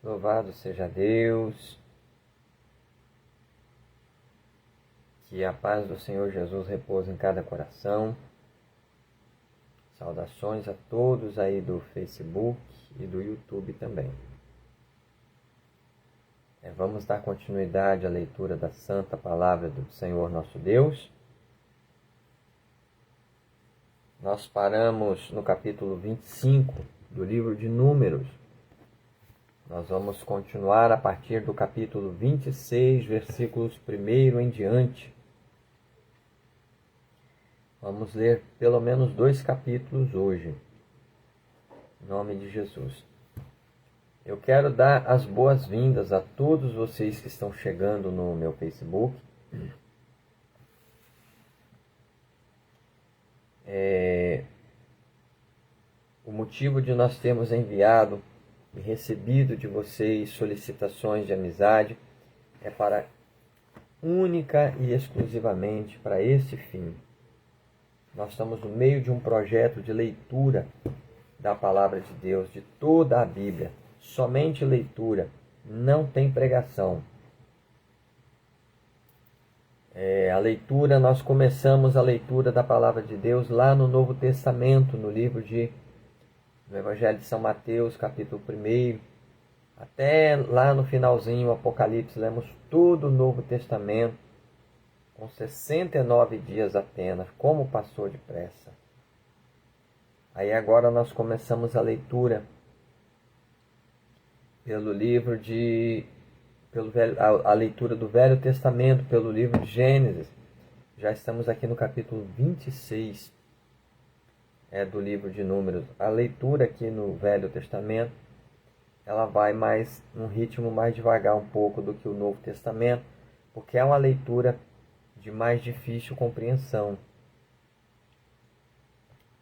Louvado seja Deus, que a paz do Senhor Jesus repouse em cada coração. Saudações a todos aí do Facebook e do YouTube também. Vamos dar continuidade à leitura da Santa Palavra do Senhor nosso Deus. Nós paramos no capítulo 25 do livro de Números. Nós vamos continuar a partir do capítulo 26, versículos 1 em diante. Vamos ler pelo menos 2 capítulos hoje, em nome de Jesus. Eu quero dar as boas-vindas a todos vocês que estão chegando no meu Facebook. O motivo de nós termos enviado e recebido de vocês solicitações de amizade é para única e exclusivamente para esse fim. Nós estamos no meio de um projeto de leitura da Palavra de Deus, de toda a Bíblia. Somente leitura, não tem pregação. A leitura, nós começamos a leitura da Palavra de Deus lá no Novo Testamento, no Evangelho de São Mateus, capítulo 1, até lá no finalzinho, o Apocalipse, lemos todo o Novo Testamento, com 69 dias apenas, como passou depressa. Aí agora nós começamos a leitura a leitura do Velho Testamento, pelo livro de Gênesis. Já estamos aqui no capítulo 26 do livro de Números. A leitura aqui no Velho Testamento, ela vai num ritmo mais devagar um pouco do que o Novo Testamento, porque é uma leitura de mais difícil compreensão,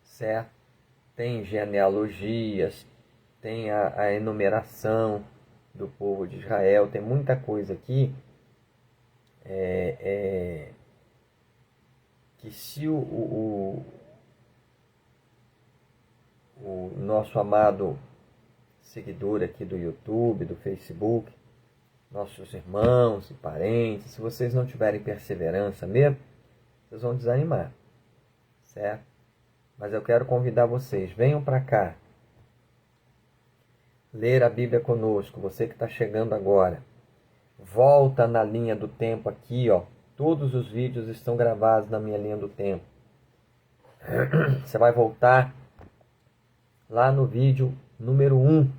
certo? Tem genealogias, tem a enumeração do povo de Israel, tem muita coisa aqui que se o nosso amado seguidor aqui do YouTube, do Facebook, nossos irmãos e parentes, se vocês não tiverem perseverança mesmo, vocês vão desanimar, certo? Mas eu quero convidar vocês, venham para cá, ler a Bíblia conosco, você que está chegando agora. Volta na linha do tempo aqui, ó. Todos os vídeos estão gravados na minha linha do tempo. Você vai voltar lá no vídeo número 1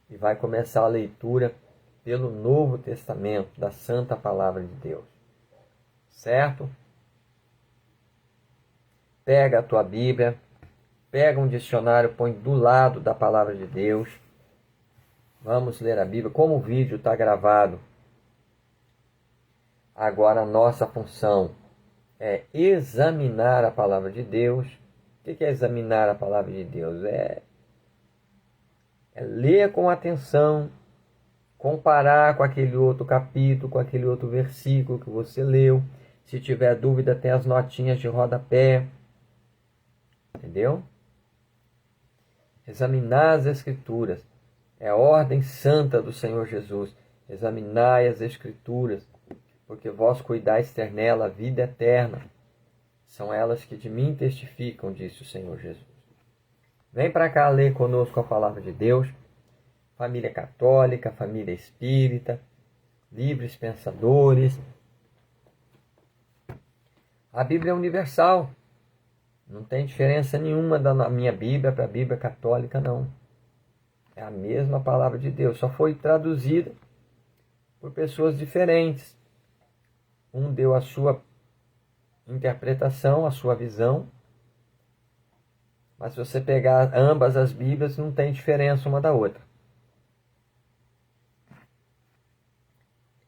e vai começar a leitura pelo Novo Testamento, da Santa Palavra de Deus. Certo? Pega a tua Bíblia, pega um dicionário, põe do lado da Palavra de Deus. Vamos ler a Bíblia. Como o vídeo está gravado, agora a nossa função é examinar a Palavra de Deus. O que é examinar a Palavra de Deus? É ler com atenção, comparar com aquele outro capítulo, com aquele outro versículo que você leu. Se tiver dúvida, tem as notinhas de rodapé. Entendeu? Examinar as Escrituras. É a ordem santa do Senhor Jesus. Examinai as Escrituras, porque vós cuidais ter nela a vida eterna. São elas que de mim testificam, disse o Senhor Jesus. Vem para cá ler conosco a Palavra de Deus. Família católica, família espírita, livres pensadores. A Bíblia é universal. Não tem diferença nenhuma da minha Bíblia para a Bíblia católica, não. É a mesma Palavra de Deus, só foi traduzida por pessoas diferentes. Um deu a sua interpretação, a sua visão. Mas se você pegar ambas as Bíblias, não tem diferença uma da outra.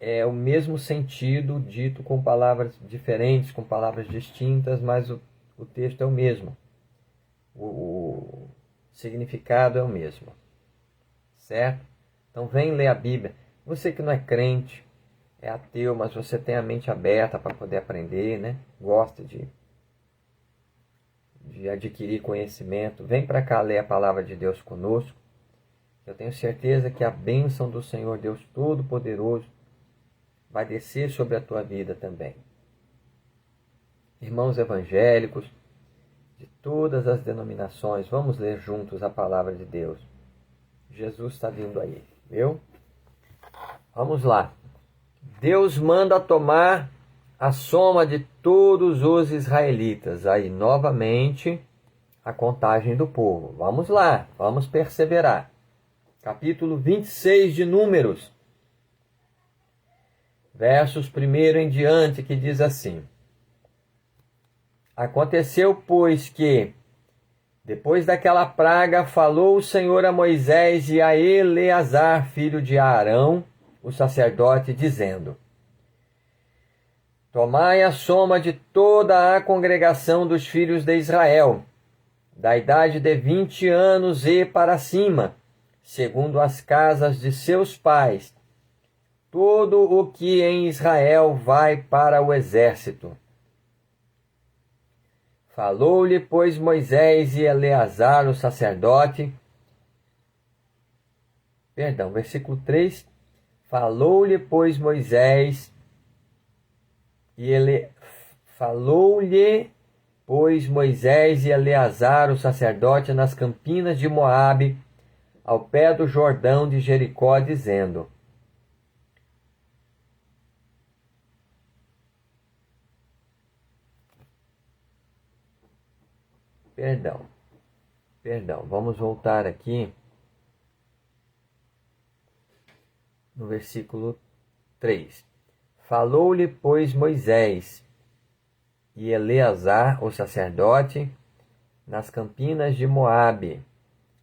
É o mesmo sentido dito com palavras diferentes, com palavras distintas, mas o texto é o mesmo. O significado é o mesmo. Certo? Então vem ler a Bíblia. Você que não é crente, é ateu, mas você tem a mente aberta para poder aprender, né? Gosta de adquirir conhecimento. Vem para cá ler a Palavra de Deus conosco. Eu tenho certeza que a bênção do Senhor Deus Todo-Poderoso vai descer sobre a tua vida também. Irmãos evangélicos de todas as denominações, vamos ler juntos a palavra de Deus. Jesus está vindo aí, viu? Vamos lá. Deus manda tomar a soma de todos os israelitas. Aí, novamente, a contagem do povo. Vamos lá, vamos perseverar. Capítulo 26 de Números, versos 1 em diante, que diz assim: Aconteceu, pois, que, depois daquela praga, falou o Senhor a Moisés e a Eleazar, filho de Arão, o sacerdote, dizendo: Tomai a soma de toda a congregação dos filhos de Israel, da idade de 20 anos e para cima, segundo as casas de seus pais, todo o que em Israel vai para o exército. Falou-lhe, pois, Moisés e Eleazar, o sacerdote. Versículo 3. Falou-lhe, pois, Moisés e Eleazar, o sacerdote, nas campinas de Moabe, ao pé do Jordão de Jericó, dizendo: Vamos voltar aqui no versículo 3. Falou-lhe, pois, Moisés e Eleazar, o sacerdote, nas campinas de Moabe,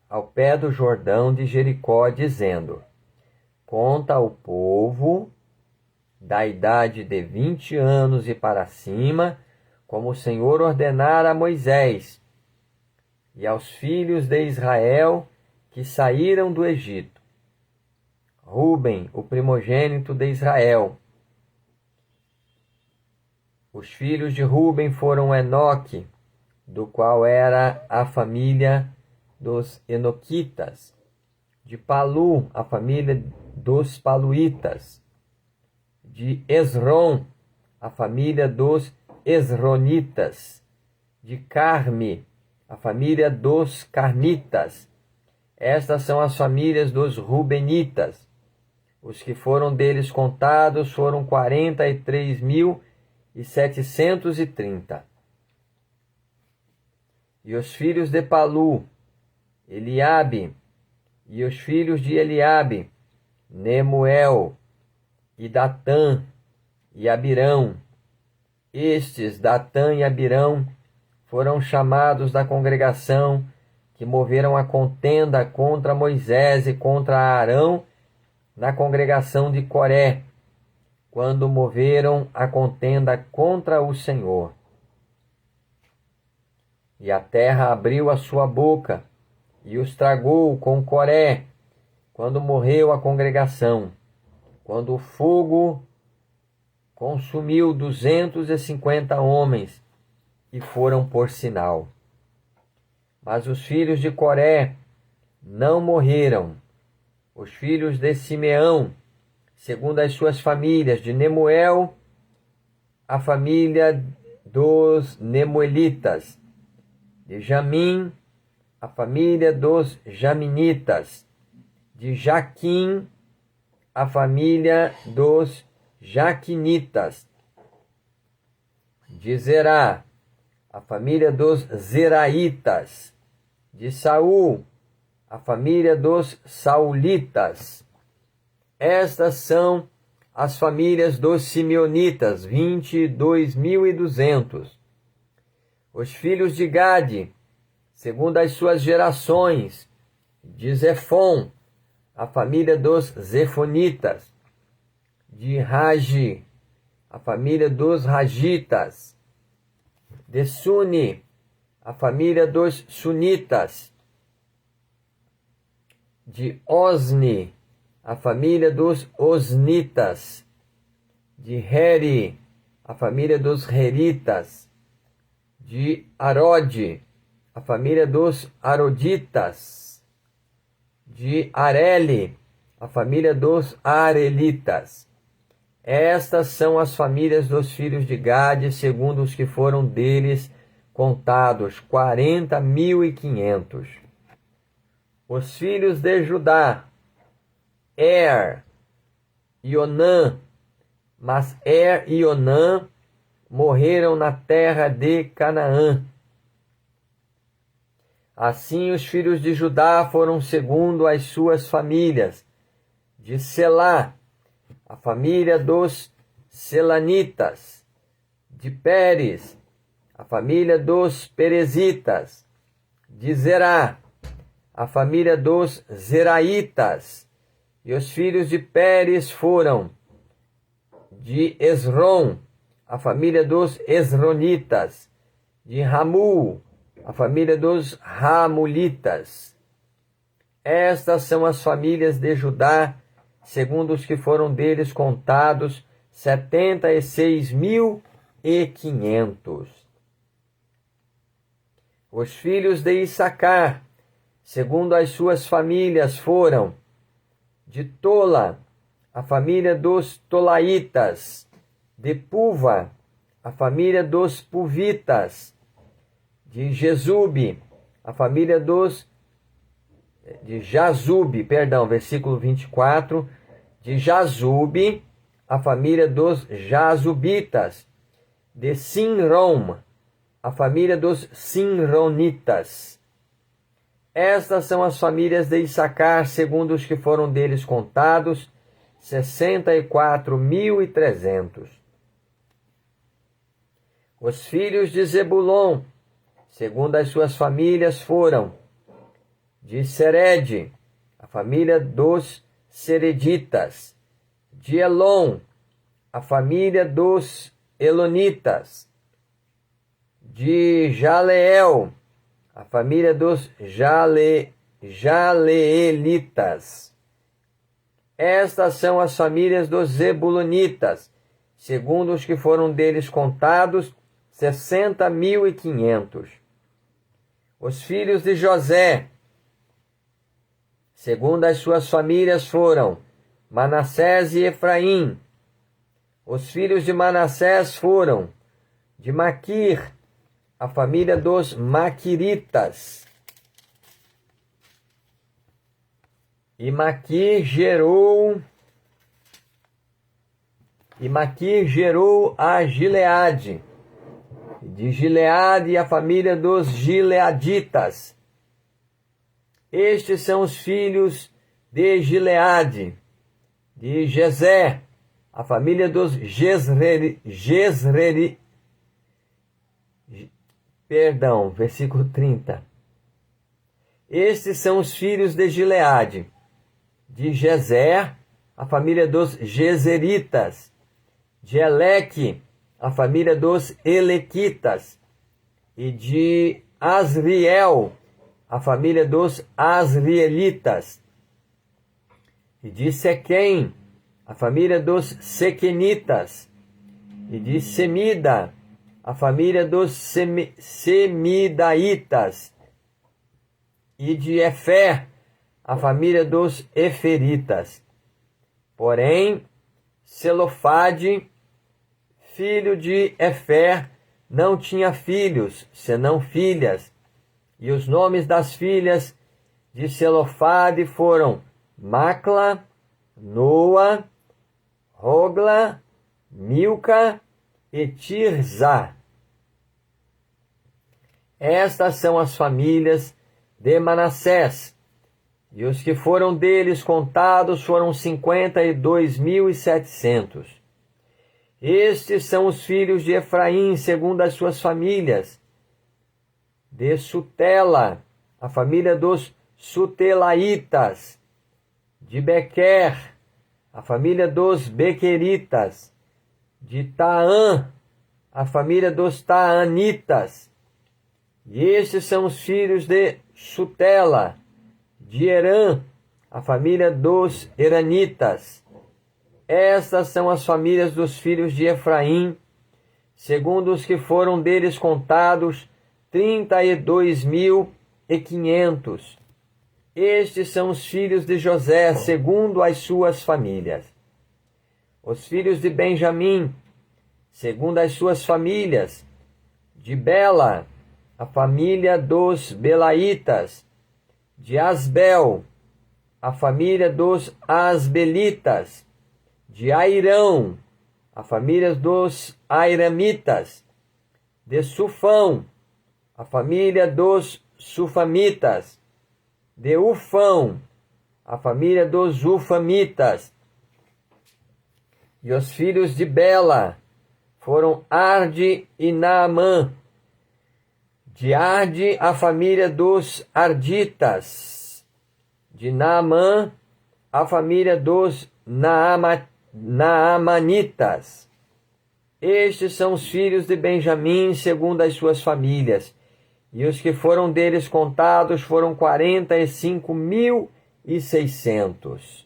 ao pé do Jordão de Jericó, dizendo: Conta ao povo da idade de 20 anos e para cima, como o Senhor ordenara a Moisés, e aos filhos de Israel que saíram do Egito. Ruben, o primogênito de Israel. Os filhos de Ruben foram Enoque, do qual era a família dos Enoquitas. De Palu, a família dos Paluitas. De Esrom, a família dos Esronitas. De Carme, a família dos Carmitas. Estas são as famílias dos Rubenitas. Os que foram deles contados foram 43.730. E os filhos de Palu, Eliabe, e os filhos de Eliabe, Nemuel, e Datã, e Abirão. Estes, Datã e Abirão, foram chamados da congregação, que moveram a contenda contra Moisés e contra Arão na congregação de Coré, quando moveram a contenda contra o Senhor. E a terra abriu a sua boca e os tragou com Coré, quando morreu a congregação, quando o fogo consumiu 250 homens, e foram por sinal. Mas os filhos de Coré não morreram. Os filhos de Simeão, segundo as suas famílias, de Nemuel, a família dos Nemuelitas, de Jamim, a família dos Jaminitas, de Jaquim, a família dos Jaquinitas, de Zerá, a família dos Zeraitas, de Saul, a família dos Saulitas. Estas são as famílias dos Simeonitas, 22.200. Os filhos de Gade, segundo as suas gerações, de Zefon, a família dos Zefonitas, de Ragi, a família dos Ragitas, de Suni, a família dos Sunitas, de Osni, a família dos Osnitas, de Heri, a família dos Heritas, de Arode, a família dos Aroditas, De Areli, a família dos Arelitas. Estas são as famílias dos filhos de Gade, segundo os que foram deles contados, 40.500. Os filhos de Judá, e Onã, mas e Onã morreram na terra de Canaã. Assim os filhos de Judá foram segundo as suas famílias. De Selá, a família dos Selanitas. De Pérez, a família dos Perezitas. De Zerá, a família dos Zeraitas. E os filhos de Pérez foram de Esrom, a família dos Esronitas. De Ramul, a família dos Ramulitas. Estas são as famílias de Judá, segundo os que foram deles contados, 76.500. Os filhos de Issacar, segundo as suas famílias, foram de Tola, a família dos Tolaitas. De Puva, a família dos Puvitas. De Jazube, a família dos... De Jazube, versículo 24. De Jazube, a família dos Jazubitas. De Sinrom, a família dos Sinronitas. Estas são as famílias de Issacar, segundo os que foram deles contados, 64.300. Os filhos de Zebulon, segundo as suas famílias, foram de Sered, a família dos Sereditas. De Elon, a família dos Elonitas. De Jaleel, a família dos Jaleelitas. Estas são as famílias dos Zebulonitas, segundo os que foram deles contados, 60.500. Os filhos de José, segundo as suas famílias, foram Manassés e Efraim. Os filhos de Manassés foram de Maquir, a família dos Maquiritas. E Maquir gerou a Gileade. De Gileade, a família dos Gileaditas. Estes são os filhos de Gileade. De Jezé, a família dos versículo 30. Estes são os filhos de Gileade. De Jezer, a família dos Jezeritas. De Eleque, a família dos Elequitas. E de Asriel, a família dos Asrielitas. E de Sequém, a família dos Sequenitas. E de Semida, a família dos Semidaitas. E de Efer, a família dos Eferitas. Porém, Selofade, filho de Efer, não tinha filhos, senão filhas. E os nomes das filhas de Selofade foram Macla, Noa, Rogla, Milca e Tirzá. Estas são as famílias de Manassés, e os que foram deles contados foram 52.700. Estes são os filhos de Efraim, segundo as suas famílias. De Sutela, a família dos Sutelaitas. De Bequer, a família dos Bequeritas. De Taã, a família dos Taanitas. E estes são os filhos de Sutela. De Herã, a família dos Heranitas. Estas são as famílias dos filhos de Efraim, segundo os que foram deles contados, 32.500. Estes são os filhos de José, segundo as suas famílias. Os filhos de Benjamim, segundo as suas famílias. De Bela, a família dos Belaitas. De Asbel, a família dos Asbelitas. De Airão, a família dos Airamitas. De Sufão, a família dos Sufamitas. De Ufão, a família dos Ufamitas. E os filhos de Bela foram Arde e Naamã. De Arde, a família dos Arditas. De Naamã, a família dos Naamanitas. Estes são os filhos de Benjamim, segundo as suas famílias. E os que foram deles contados foram 45.600.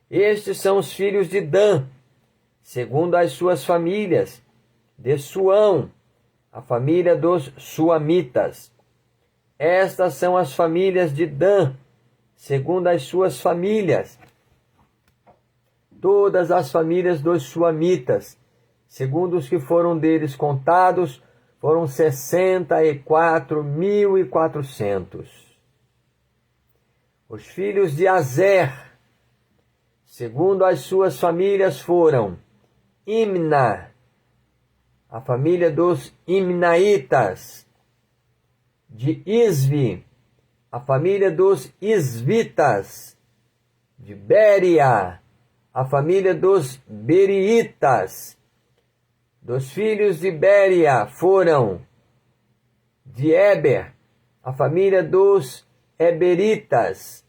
Estes são os filhos de Dan, segundo as suas famílias. De Suão, a família dos Suamitas. Estas são as famílias de Dan, segundo as suas famílias. Todas as famílias dos Suamitas, segundo os que foram deles contados, foram 64.400. Os filhos de Azer, segundo as suas famílias, foram Imna, a família dos Imnaitas. De Isvi, a família dos Isvitas. De Béria, a família dos Beriitas. Dos filhos de Béria foram de Eber, a família dos Eberitas.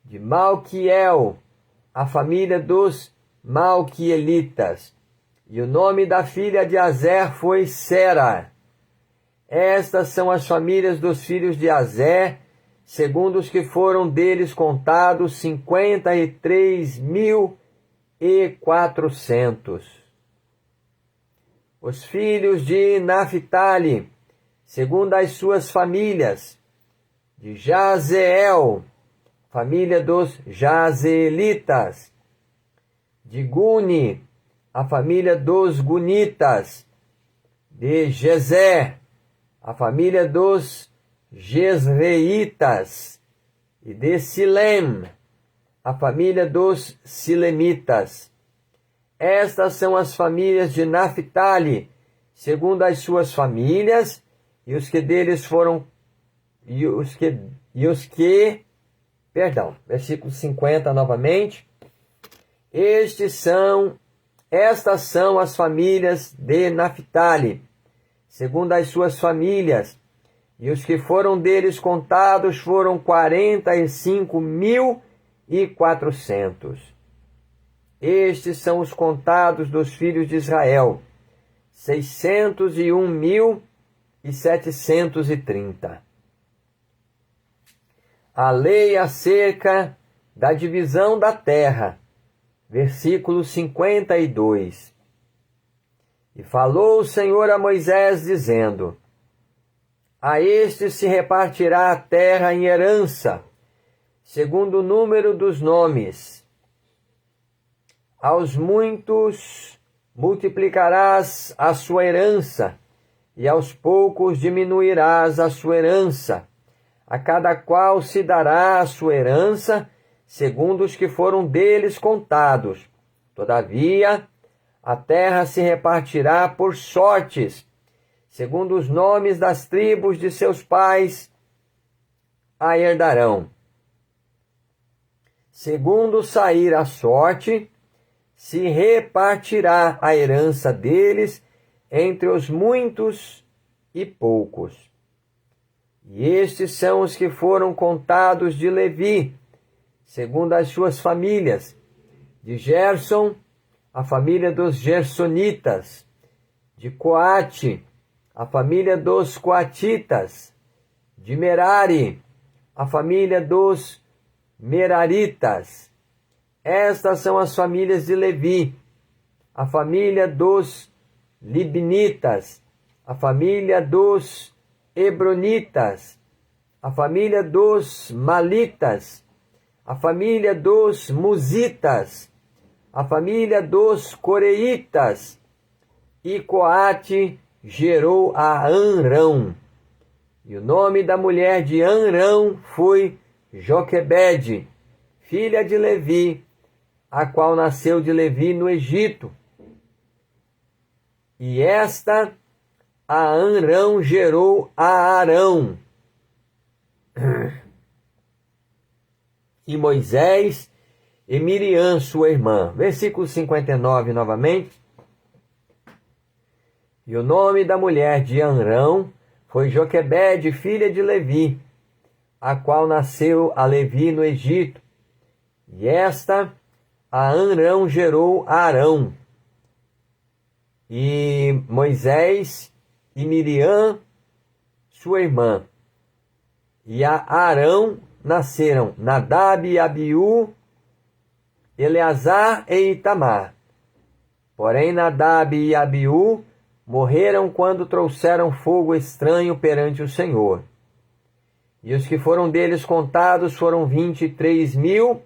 De Malquiel, a família dos Malquielitas. E o nome da filha de Azer foi Sera. Estas são as famílias dos filhos de Azer, segundo os que foram deles contados, 53.400. Os filhos de Naphtali, segundo as suas famílias. De Jazeel, família dos Jazeelitas. De Guni, a família dos Gunitas. De Jezé, a família dos Jezreitas. E de Silem, a família dos Silemitas. Estas são as famílias de Naphtali, segundo as suas famílias, e os que deles foram versículo 50 novamente. Estas são as famílias de Naphtali, segundo as suas famílias, e os que foram deles contados foram 45.400. Estes são os contados dos filhos de Israel, 601.730. A lei acerca da divisão da terra, versículo 52. E falou o Senhor a Moisés, dizendo: a estes se repartirá a terra em herança, segundo o número dos nomes. Aos muitos multiplicarás a sua herança, e aos poucos diminuirás a sua herança. A cada qual se dará a sua herança, segundo os que foram deles contados. Todavia, a terra se repartirá por sortes, segundo os nomes das tribos de seus pais a herdarão. Segundo sair a sorte, se repartirá a herança deles entre os muitos e poucos. E estes são os que foram contados de Levi, segundo as suas famílias. De Gerson, a família dos Gersonitas. De Coate, a família dos Coatitas. De Merari, a família dos Meraritas. Estas são as famílias de Levi, a família dos Libnitas, a família dos Hebronitas, a família dos Malitas, a família dos Muzitas, a família dos Coreitas, e Coate gerou a Amrão. E o nome da mulher de Amrão foi Joquebede, filha de Levi, a qual nasceu de Levi no Egito. E esta, a Amrão, gerou a Arão. E Moisés e Miriam, sua irmã. Versículo 59 novamente. E o nome da mulher de Amrão foi Joquebede, filha de Levi, a qual nasceu a Levi no Egito. E esta, a Amrão, gerou a Arão. E Moisés e Miriam, sua irmã. E a Arão nasceram Nadab e Abiú, Eleazar e Itamar. Porém Nadab e Abiú morreram quando trouxeram fogo estranho perante o Senhor. E os que foram deles contados foram 23.000,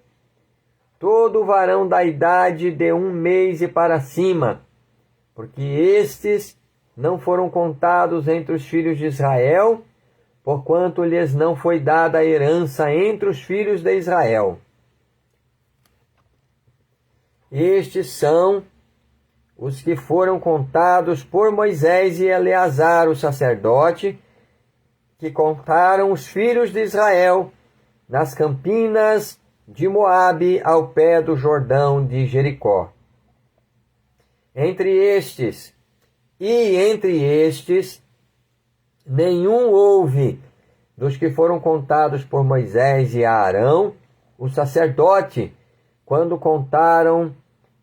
todo varão da idade de 1 mês e para cima, porque estes não foram contados entre os filhos de Israel, porquanto lhes não foi dada a herança entre os filhos de Israel. Estes são os que foram contados por Moisés e Eleazar, o sacerdote, que contaram os filhos de Israel nas campinas de Moabe, ao pé do Jordão de Jericó. Entre estes, nenhum houve dos que foram contados por Moisés e Arão, o sacerdote, quando contaram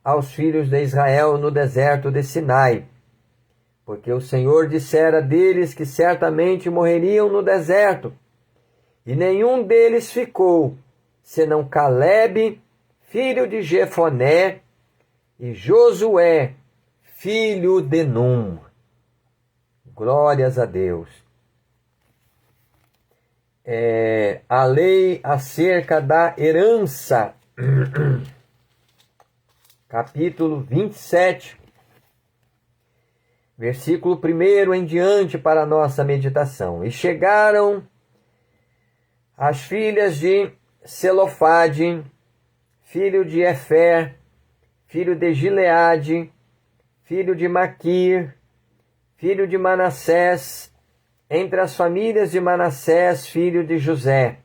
aos filhos de Israel no deserto de Sinai. Porque o Senhor dissera deles que certamente morreriam no deserto, e nenhum deles ficou, senão Calebe, filho de Jefoné, e Josué, filho de Num. Glórias a Deus. A lei acerca da herança, capítulo 27, versículo 1 em diante para a nossa meditação. E chegaram as filhas de Zelofade, filho de Efer, filho de Gileade, filho de Maquir, filho de Manassés, entre as famílias de Manassés, filho de José.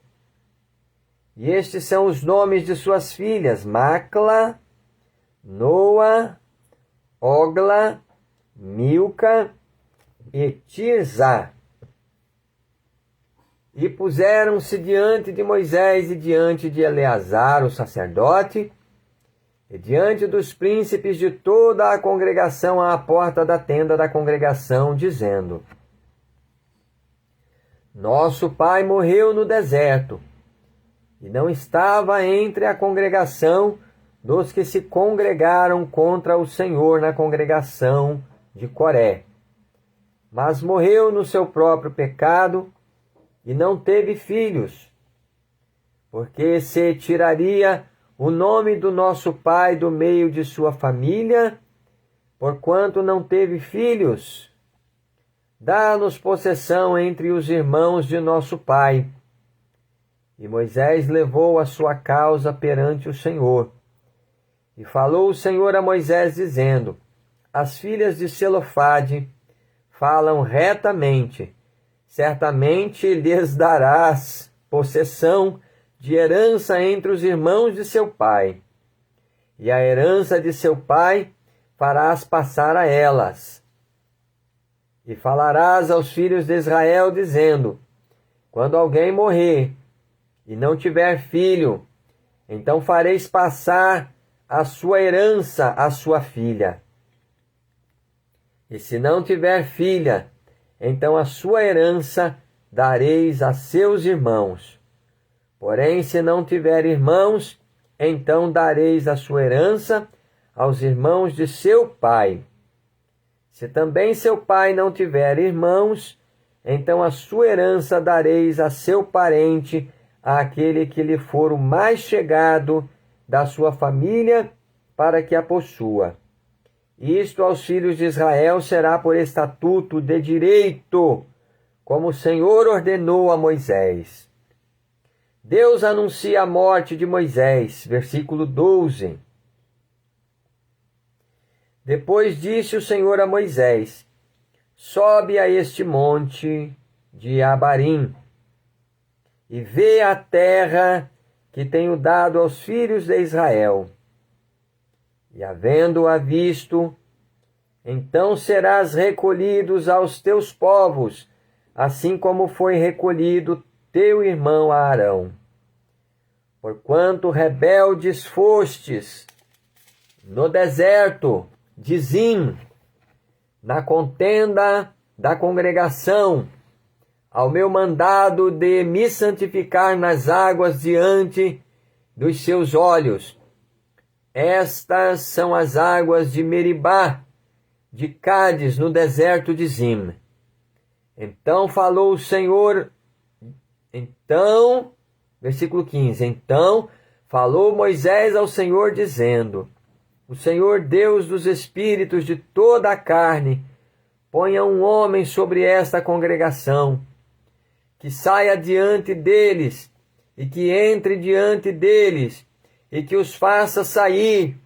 E estes são os nomes de suas filhas: Macla, Noa, Ogla, Milca e Tirzá. E puseram-se diante de Moisés e diante de Eleazar, o sacerdote, e diante dos príncipes de toda a congregação à porta da tenda da congregação, dizendo: Nosso pai morreu no deserto, e não estava entre a congregação dos que se congregaram contra o Senhor na congregação de Coré, mas morreu no seu próprio pecado e não teve filhos, porque se tiraria o nome do nosso pai do meio de sua família, porquanto não teve filhos. Dá-nos possessão entre os irmãos de nosso pai. E Moisés levou a sua causa perante o Senhor. E falou o Senhor a Moisés, dizendo: As filhas de Zelofade falam retamente, certamente lhes darás possessão de herança entre os irmãos de seu pai, e a herança de seu pai farás passar a elas. E falarás aos filhos de Israel, dizendo: Quando alguém morrer e não tiver filho, então fareis passar a sua herança à sua filha. E se não tiver filha, então a sua herança dareis a seus irmãos. Porém, se não tiver irmãos, então dareis a sua herança aos irmãos de seu pai. Se também seu pai não tiver irmãos, então a sua herança dareis a seu parente, àquele que lhe for o mais chegado da sua família, para que a possua. Isto aos filhos de Israel será por estatuto de direito, como o Senhor ordenou a Moisés. Deus anuncia a morte de Moisés, versículo 12. Depois disse o Senhor a Moisés: sobe a este monte de Abarim, e vê a terra que tenho dado aos filhos de Israel. E havendo-a visto, então serás recolhidos aos teus povos, assim como foi recolhido teu irmão Arão. Porquanto rebeldes fostes no deserto de Zim, na contenda da congregação, ao meu mandado de me santificar nas águas diante dos seus olhos. Estas são as águas de Meribá, de Cádiz, no deserto de Zim. Então falou o Senhor, versículo 15, então falou Moisés ao Senhor, dizendo: o Senhor Deus dos espíritos de toda a carne, ponha um homem sobre esta congregação, que saia diante deles, e que entre diante deles, e que os faça sair,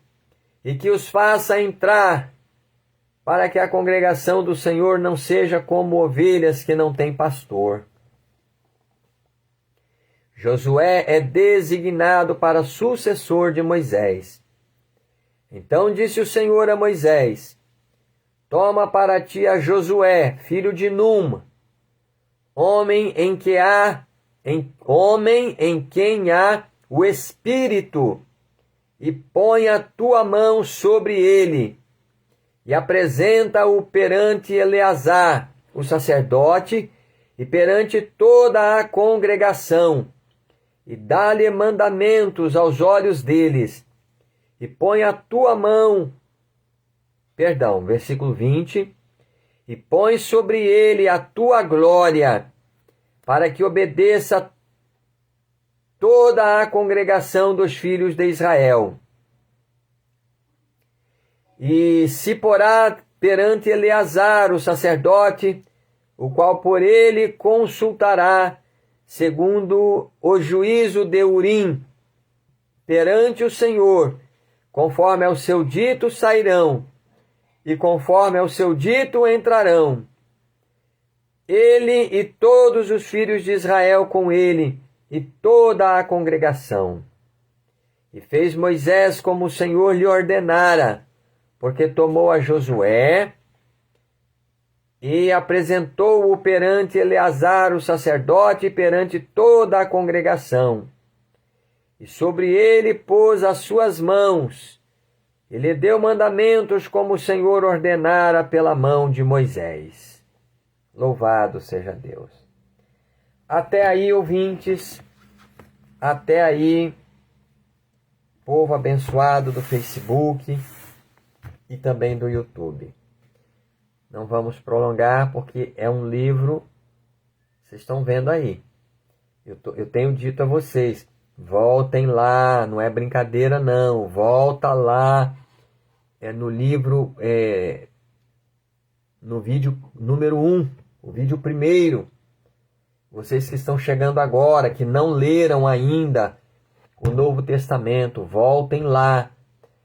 e que os faça entrar, para que a congregação do Senhor não seja como ovelhas que não têm pastor. Josué é designado para sucessor de Moisés. Então disse o Senhor a Moisés: toma para ti a Josué, filho de Num, homem em quem há o Espírito, e põe a tua mão sobre ele, e apresenta-o perante Eleazar, o sacerdote, e perante toda a congregação, e dá-lhe mandamentos aos olhos deles, e põe a tua mão, versículo 20, e põe sobre ele a tua glória, para que obedeça toda a congregação dos filhos de Israel. E se porá perante Eleazar, o sacerdote, o qual por ele consultará, segundo o juízo de Urim, perante o Senhor, conforme ao seu dito sairão, e conforme ao seu dito entrarão. Ele e todos os filhos de Israel com ele, e toda a congregação. E fez Moisés como o Senhor lhe ordenara, porque tomou a Josué e apresentou-o perante Eleazar, o sacerdote, e perante toda a congregação. E sobre ele pôs as suas mãos, e lhe deu mandamentos como o Senhor ordenara pela mão de Moisés. Louvado seja Deus. Até aí, ouvintes, até aí, povo abençoado do Facebook e também do YouTube. Não vamos prolongar porque é um livro, vocês estão vendo aí. Eu tenho dito a vocês, voltem lá, não é brincadeira não, volta lá, no livro, no vídeo número 1, o vídeo primeiro. Vocês que estão chegando agora, que não leram ainda o Novo Testamento, voltem lá.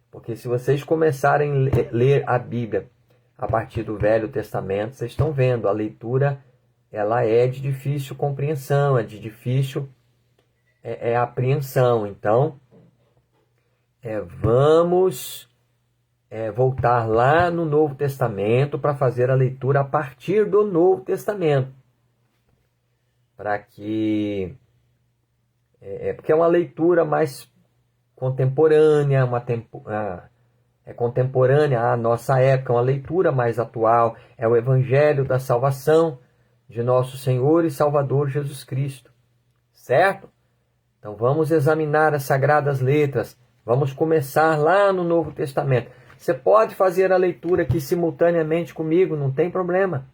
Porque se vocês começarem a ler a Bíblia a partir do Velho Testamento, vocês estão vendo, a leitura ela é de difícil compreensão, é de difícil apreensão. Então, vamos voltar lá no Novo Testamento para fazer a leitura a partir do Novo Testamento. Para que... porque é uma leitura mais contemporânea, contemporânea à nossa época, uma leitura mais atual. É o Evangelho da salvação de nosso Senhor e Salvador Jesus Cristo. Certo? Então vamos examinar as Sagradas Letras. Vamos começar lá no Novo Testamento. Você pode fazer a leitura aqui simultaneamente comigo, não tem problema.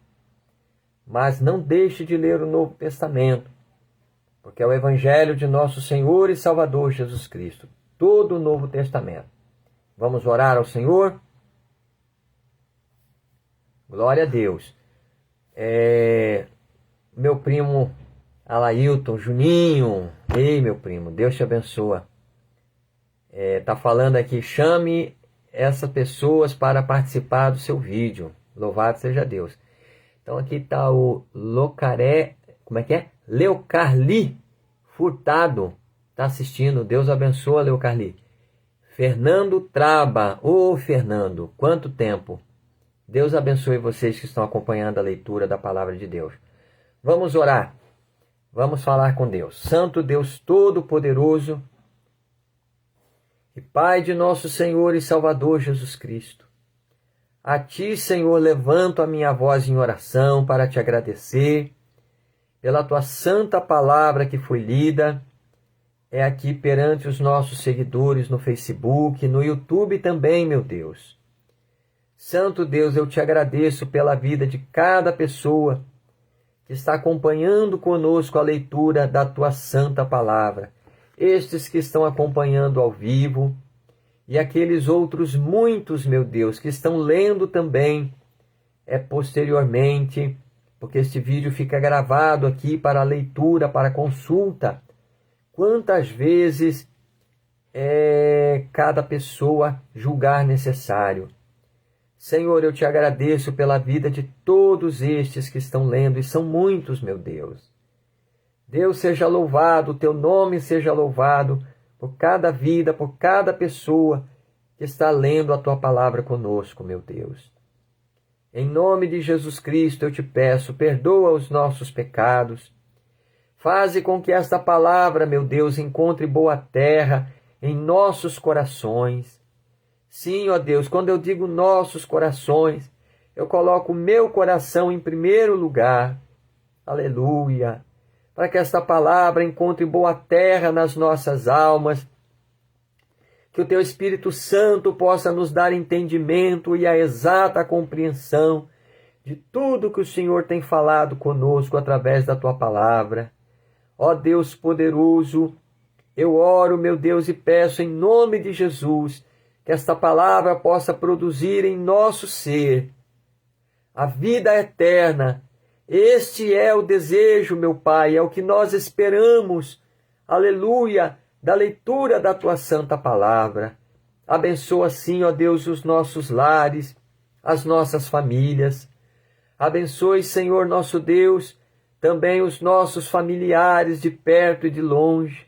mas não deixe de ler o Novo Testamento, porque é o Evangelho de nosso Senhor e Salvador Jesus Cristo, todo o Novo Testamento. Vamos orar ao Senhor? Glória a Deus. Meu primo Alailton, Juninho, ei meu primo, Deus te abençoa. Tá falando aqui, chame essas pessoas para participar do seu vídeo. Louvado seja Deus. Então aqui está o Leocarli Furtado, está assistindo. Deus abençoa, Leocarli. Fernando Traba, Fernando, quanto tempo. Deus abençoe vocês que estão acompanhando a leitura da palavra de Deus. Vamos orar, vamos falar com Deus. Santo Deus Todo-Poderoso e Pai de nosso Senhor e Salvador Jesus Cristo, a Ti, Senhor, levanto a minha voz em oração para Te agradecer pela Tua santa palavra que foi lida, aqui perante os nossos seguidores no Facebook, no YouTube também, meu Deus. Santo Deus, eu Te agradeço pela vida de cada pessoa que está acompanhando conosco a leitura da Tua santa palavra. Estes que estão acompanhando ao vivo e aqueles outros muitos, meu Deus, que estão lendo também posteriormente, porque este vídeo fica gravado aqui para leitura, para consulta. Quantas vezes cada pessoa julgar necessário. Senhor, eu Te agradeço pela vida de todos estes que estão lendo, e são muitos, meu Deus. Deus seja louvado, Teu nome seja louvado por cada vida, por cada pessoa que está lendo a Tua palavra conosco, meu Deus. Em nome de Jesus Cristo eu Te peço, perdoa os nossos pecados. Faze com que esta palavra, meu Deus, encontre boa terra em nossos corações. Sim, ó Deus, quando eu digo nossos corações, eu coloco o meu coração em primeiro lugar. Aleluia. Para que esta palavra encontre boa terra nas nossas almas, que o Teu Espírito Santo possa nos dar entendimento e a exata compreensão de tudo que o Senhor tem falado conosco através da Tua palavra. Ó Deus poderoso, eu oro, meu Deus, e peço em nome de Jesus que esta palavra possa produzir em nosso ser a vida eterna. Este é o desejo, meu Pai, é o que nós esperamos, aleluia, da leitura da Tua santa palavra. Abençoa, sim, ó Deus, os nossos lares, as nossas famílias. Abençoe, Senhor nosso Deus, também os nossos familiares de perto e de longe.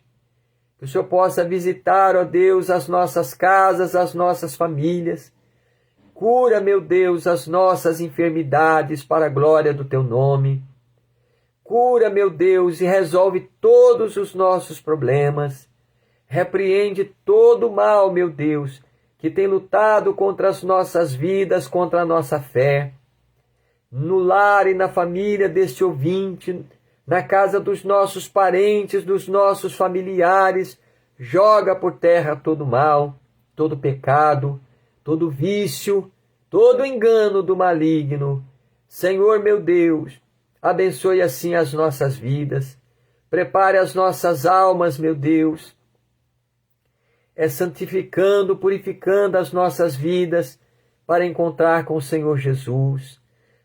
Que o Senhor possa visitar, ó Deus, as nossas casas, as nossas famílias. Cura, meu Deus, as nossas enfermidades para a glória do Teu nome. Cura, meu Deus, e resolve todos os nossos problemas. Repreende todo o mal, meu Deus, que tem lutado contra as nossas vidas, contra a nossa fé. No lar e na família deste ouvinte, na casa dos nossos parentes, dos nossos familiares, joga por terra todo mal, todo pecado, todo vício, todo engano do maligno. Senhor meu Deus, abençoe assim as nossas vidas, prepare as nossas almas, meu Deus, santificando, purificando as nossas vidas para encontrar com o Senhor Jesus.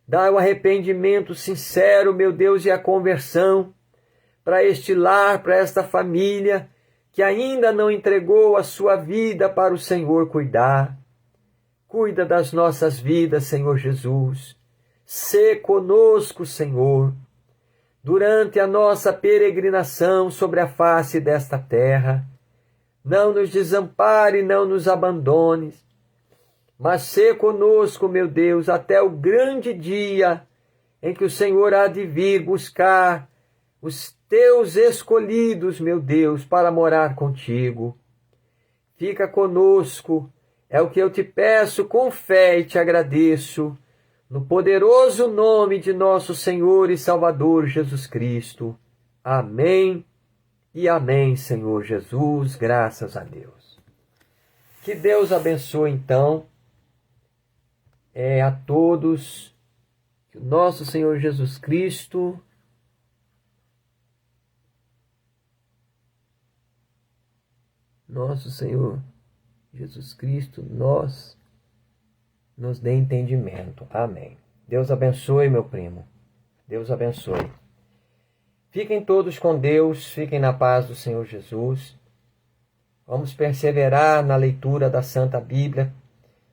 Dá o arrependimento sincero, meu Deus, e a conversão para este lar, para esta família que ainda não entregou a sua vida para o Senhor cuidar. Cuida das nossas vidas, Senhor Jesus. Sê conosco, Senhor, durante a nossa peregrinação sobre a face desta terra. Não nos desampare, não nos abandones, mas sê conosco, meu Deus, até o grande dia em que o Senhor há de vir buscar os Teus escolhidos, meu Deus, para morar contigo. Fica conosco, é o que eu Te peço com fé e Te agradeço, no poderoso nome de nosso Senhor e Salvador Jesus Cristo. Amém e amém, Senhor Jesus, graças a Deus. Que Deus abençoe, então, a todos, que nosso Senhor Jesus Cristo, nos dê entendimento. Amém. Deus abençoe, meu primo. Deus abençoe. Fiquem todos com Deus, fiquem na paz do Senhor Jesus. Vamos perseverar na leitura da Santa Bíblia.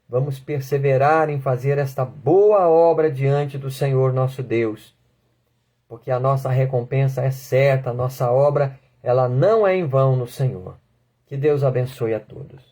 Vamos perseverar em fazer esta boa obra diante do Senhor nosso Deus. Porque a nossa recompensa é certa, a nossa obra, ela não é em vão no Senhor. Que Deus abençoe a todos.